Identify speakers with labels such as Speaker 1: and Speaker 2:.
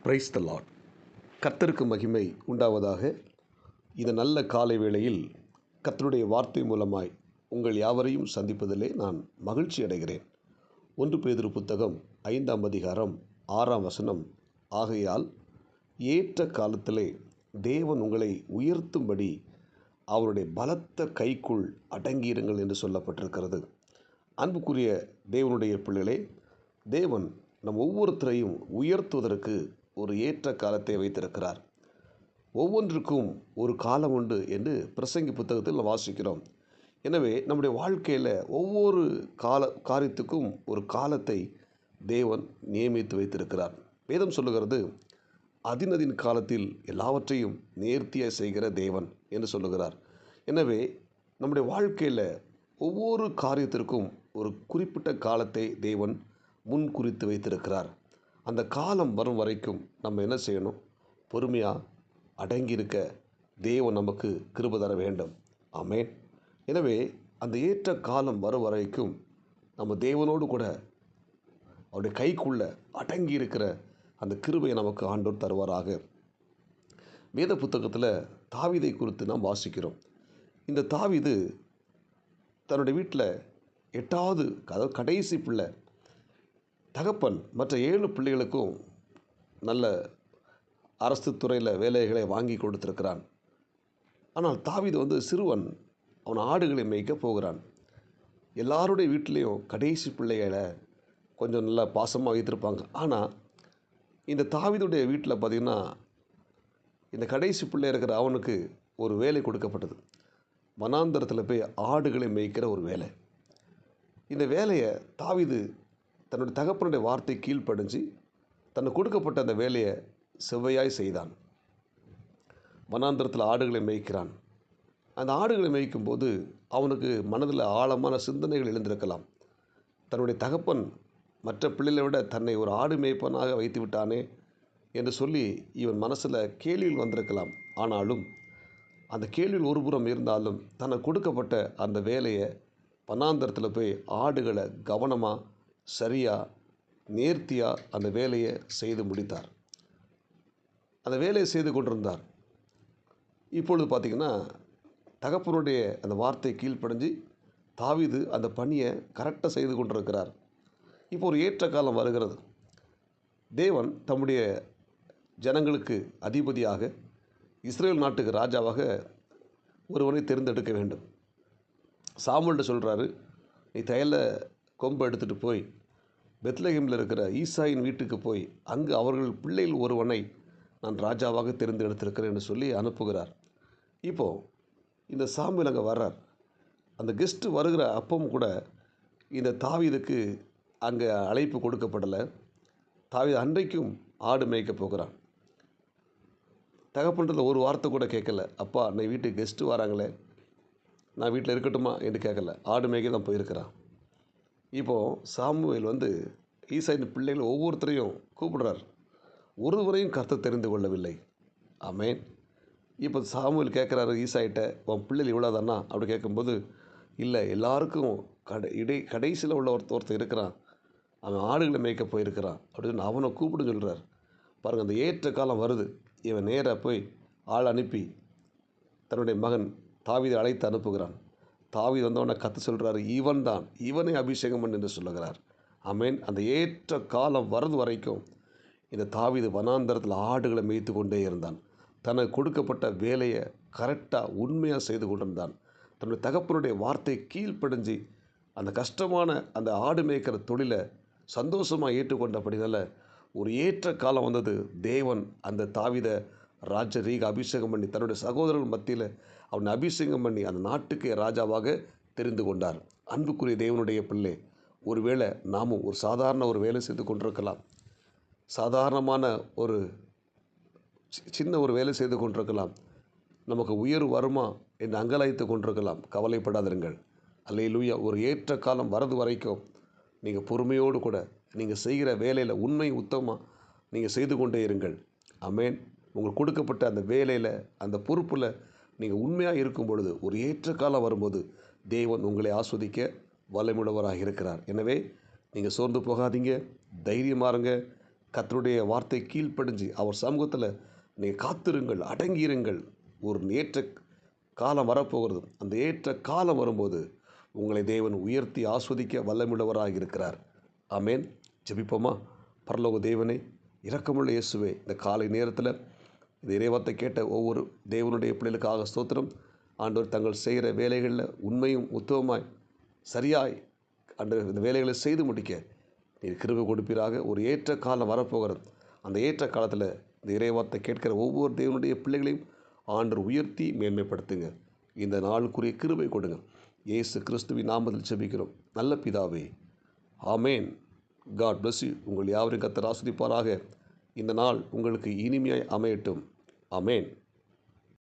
Speaker 1: Praise the Lord. கர்த்தருக்கு மகிமை உண்டாவதாக. இந்த நல்ல காலை வேளையில் கர்த்தருடைய வார்த்தை மூலமாய் உங்கள் யாவரையும் சந்திப்பதிலே நான் மகிழ்ச்சி அடைகிறேன். 1 பேதுரு புத்தகம் 5ஆம் அதிகாரம் 6ஆம் வசனம், ஆகையால் ஏற்ற காலத்திலே தேவன் உங்களை உயர்த்தும்படி அவருடைய பலத்த கைக்குள் அடங்கியிருங்கள் என்று சொல்லப்பட்டிருக்கிறது. அன்புக்குரிய தேவனுடைய பிள்ளைகளே, தேவன் நம் ஒவ்வொருத்தரையும் உயர்த்துவதற்கு ஒரு ஏற்ற காலத்தை வைத்திருக்கிறார். ஒவ்வொன்றுக்கும் ஒரு காலம் உண்டு என்று பிரசங்கி புத்தகத்தில் நாம் வாசிக்கிறோம். எனவே நம்முடைய வாழ்க்கையில் ஒவ்வொரு காரியத்துக்கும் ஒரு காலத்தை தேவன் நியமித்து வைத்திருக்கிறார். வேதம் சொல்லுகிறது, அதினதின் காலத்தில் எல்லாவற்றையும் நேர்த்தியாக செய்கிற தேவன் என்று சொல்லுகிறார். எனவே நம்முடைய வாழ்க்கையில் ஒவ்வொரு காரியத்திற்கும் ஒரு குறிப்பிட்ட காலத்தை தேவன் முன் குறித்து வைத்திருக்கிறார். அந்த காலம் வரும் வரைக்கும் நம்ம என்ன செய்யணும்? பொறுமையாக அடங்கியிருக்க தேவன் நமக்கு கிருபை தர வேண்டும். ஆமென். எனவே அந்த ஏற்ற காலம் வரும் வரைக்கும் நம்ம தேவனோடு கூட அவருடைய கைக்குள்ள அடங்கி இருக்கிற அந்த கிருபையை நமக்கு ஆண்டவர் தருவாராக. வேத புத்தகத்தில் தாவீதை குறித்து நாம் வாசிக்கிறோம். இந்த தாவீது தன்னுடைய வீட்டில் 8வது, அதாவது கடைசி பிள்ளை. தகப்பன் மற்ற 7 பிள்ளைகளுக்கும் நல்ல அரசு துறையில் வேலைகளை வாங்கி கொடுத்துருக்கிறான். ஆனால் தாவீது சிறுவன். அவன் ஆடுகளை மேய்க்க போகிறான். எல்லாருடைய வீட்டிலையும் கடைசி பிள்ளைகளை கொஞ்சம் நல்லா பாசமாக வைத்திருப்பாங்க. ஆனால் இந்த தாவீதுடைய வீட்டில் பார்த்திங்கன்னா, இந்த கடைசி பிள்ளை இருக்கிற அவனுக்கு ஒரு வேலை கொடுக்கப்பட்டது. வனாந்தரத்தில் போய் ஆடுகளை மேய்க்கிற ஒரு வேலை. இந்த வேலையை தாவீது தன்னுடைய தகப்பனுடைய வார்த்தை கீழ்ப்படிஞ்சு தனக்கு கொடுக்கப்பட்ட அந்த வேலையை செவ்வையாய் செய்தான். வனாந்தரத்தில் ஆடுகளை மேய்க்கிறான். அந்த ஆடுகளை மேய்க்கும்போது அவனுக்கு மனதில் ஆழமான சிந்தனைகள் எழுந்திருக்கலாம். தன்னுடைய தகப்பன் மற்ற பிள்ளைகளை விட தன்னை ஒரு ஆடு மேய்ப்பனாக வைத்து விட்டானே என்று சொல்லி இவன் மனசில் கேள்விகள் வந்திருக்கலாம். ஆனாலும் அந்த கேள்வியில் ஒரு புறம் இருந்தாலும் தனக்கு கொடுக்கப்பட்ட அந்த வேலையை வனாந்தரத்தில் போய் ஆடுகளை கவனமாக, சரியாக, நேர்த்தியாக அந்த வேலையை செய்து முடித்தார். அந்த வேலையை செய்து கொண்டிருந்தார். இப்பொழுது பார்த்திங்கன்னா, தகப்பனுடைய அந்த வார்த்தை கீழ்ப்படிஞ்சு தாவீது அந்த பணியை கரெக்டாக செய்து கொண்டிருக்கிறார். இப்போ ஒரு ஏற்ற காலம் வருகிறது. தேவன் தம்முடைய ஜனங்களுக்கு அதிபதியாக, இஸ்ரேல் நாட்டுக்கு ராஜாவாக ஒருவனை தேர்ந்தெடுக்க வேண்டும். சாமுவேல்கிட்ட சொல்கிறாரு, நீ தையல கொம்பை எடுத்துகிட்டு போய் பெத்லகேமில் இருக்கிற ஈசாயின் வீட்டுக்கு போய் அங்கு அவர்கள் பிள்ளையில் ஒருவனை நான் ராஜாவாக தேர்ந்தெடுத்திருக்கிறேன் என்று சொல்லி அனுப்புகிறார். இப்போது இந்த சாமுவேல் அங்கே வர்றார். அந்த கெஸ்ட்டு வருகிற அப்பவும் கூட இந்த தாவீதுக்கு அங்கே அழைப்பு கொடுக்கப்படலை. தாவீது அன்றைக்கும் ஆடு மேய்க்க போகிறான். தகப்பன்றதில் ஒரு வார்த்தை கூட கேட்கல. அப்பா, நீ வீட்டுக்கு கெஸ்ட்டு வராங்களே, நான் வீட்டில் இருக்கட்டுமா என்று கேட்கல. ஆடு மேய்க்க தான் போயிருக்கிறான். இப்போது சாமுவேல் ஈசாயின் பிள்ளைகள் ஒவ்வொருத்தரையும் கூப்பிடுறார். ஒருவரையும் கர்த்தர் தெரிந்து கொள்ளவில்லை. ஆமென். இப்போ சாமுவேல் கேட்குறாரு ஈசாயிட்ட, உன் பிள்ளைகள் இவ்வளோதானா அப்படி கேட்கும்போது, இல்லை, எல்லாருக்கும் கடைசியில் உள்ள ஒருத்தர் இருக்கிறான், அவன் ஆடுகளை மேய்க்க போயிருக்கிறான் அப்படின்னு அவனை கூப்பிடுன்னு சொல்கிறார். பாருங்கள், அந்த ஏற்ற காலம் வருது. இவன் நேராக போய் ஆள் அனுப்பி தன்னுடைய மகன் தாவீதை அழைத்து அனுப்புகிறான். தாவீது வந்தவனை கற்று சொல்கிறாரு, இவன் தான், இவனை அபிஷேகம் பண்ணு என்று சொல்லுகிறார். ஆமென். அந்த ஏற்ற காலம் வரது வரைக்கும் இந்த தாவீது வனாந்தரத்தில் ஆடுகளை மேய்த்து கொண்டே இருந்தான். தனக்கு கொடுக்கப்பட்ட வேலையை கரெக்டாக உண்மையாக செய்து கொண்டிருந்தான். தன்னுடைய தகப்பனுடைய வார்த்தை கீழ்ப்படிஞ்சு அந்த கஷ்டமான அந்த ஆடு மேய்க்கிற தொழிலை சந்தோஷமாக ஏற்றுக்கொண்டபடினால ஒரு ஏற்ற காலம் வந்தது. தேவன் அந்த தாவீதை ராஜரீக அபிஷேகம் பண்ணி தன்னுடைய சகோதரர்கள் மத்தியில் அவனை அபிஷேகம் பண்ணி அந்த நாட்டுக்கு ராஜாவாக தெரிந்து கொண்டார். அன்புக்குரிய தேவனுடைய பிள்ளை, ஒருவேளை நாமும் ஒரு சாதாரண ஒரு வேலை செய்து கொண்டிருக்கலாம். சாதாரணமான ஒரு சின்ன ஒரு வேலை செய்து கொண்டிருக்கலாம். நமக்கு உயர்வு வருமா என்று அங்கலாய்த்து கொண்டிருக்கலாம். கவலைப்படாதிருங்கள். அல்லேலூயா. ஒரு ஏற்ற காலம் வரது வரைக்கும் நீங்கள் பொறுமையோடு கூட நீங்கள் செய்கிற வேலையில் உண்மை உத்தமாக நீங்கள் செய்து கொண்டே இருங்கள். ஆமென். உங்களுக்கு கொடுக்கப்பட்ட அந்த வேலையில், அந்த பொறுப்பில் நீங்கள் உண்மையாக இருக்கும் பொழுது ஒரு ஏற்ற காலம் வரும்போது தேவன் உங்களை ஆஸ்வதிக்க வல்லமையுள்ளவராக இருக்கிறார். எனவே நீங்கள் சோர்ந்து போகாதீங்க, தைரியமாக இருங்க. கர்த்தருடைய வார்த்தை கீழ்ப்படிஞ்சு அவர் சமூகத்தில் நீங்கள் காத்திருங்கள், அடங்கியிருங்கள். ஒரு ஏற்ற காலம் வரப்போகிறது. அந்த ஏற்ற காலம் வரும்போது உங்களை தேவன் உயர்த்தி ஆஸ்வதிக்க வல்லமுள்ளவராக இருக்கிறார். ஆமேன். ஜெபிப்போமா? பரலோக தேவனே, இரக்கமுள்ள இயேசுவே, இந்த காலை நேரத்தில் இந்த இறைவார்த்தை கேட்ட ஒவ்வொரு தேவனுடைய பிள்ளைகளுக்காக ஸ்தோத்திரம். ஆண்டவர் தங்கள் செய்கிற வேலைகளில் உண்மையும் உத்தமமாய் சரியாய் ஆண்டவர் இந்த வேலைகளை செய்து முடிக்க நீர் கிருபை கொடுப்பீராக. ஒரு ஏற்ற காலம் வரப்போகிறது. அந்த ஏற்ற காலத்தில் இந்த இறைவார்த்தை கேட்கிற ஒவ்வொரு தேவனுடைய பிள்ளைகளையும் ஆண்டவர் உயர்த்தி மேன்மைப்படுத்துங்க. இந்த நாளுக்குரிய கிருபை கொடுங்க. இயேசு கிறிஸ்துவின் நாமத்தில் ஜெபிக்கிறோம் நல்ல பிதாவே, ஆமேன். God bless you. உங்கள் யாவரையும் கர்த்தர் ஆசீர்வதிப்பாராக. இந்த நாள் உங்களுக்கு இனிமையாய் அமையட்டும். ஆமேன்.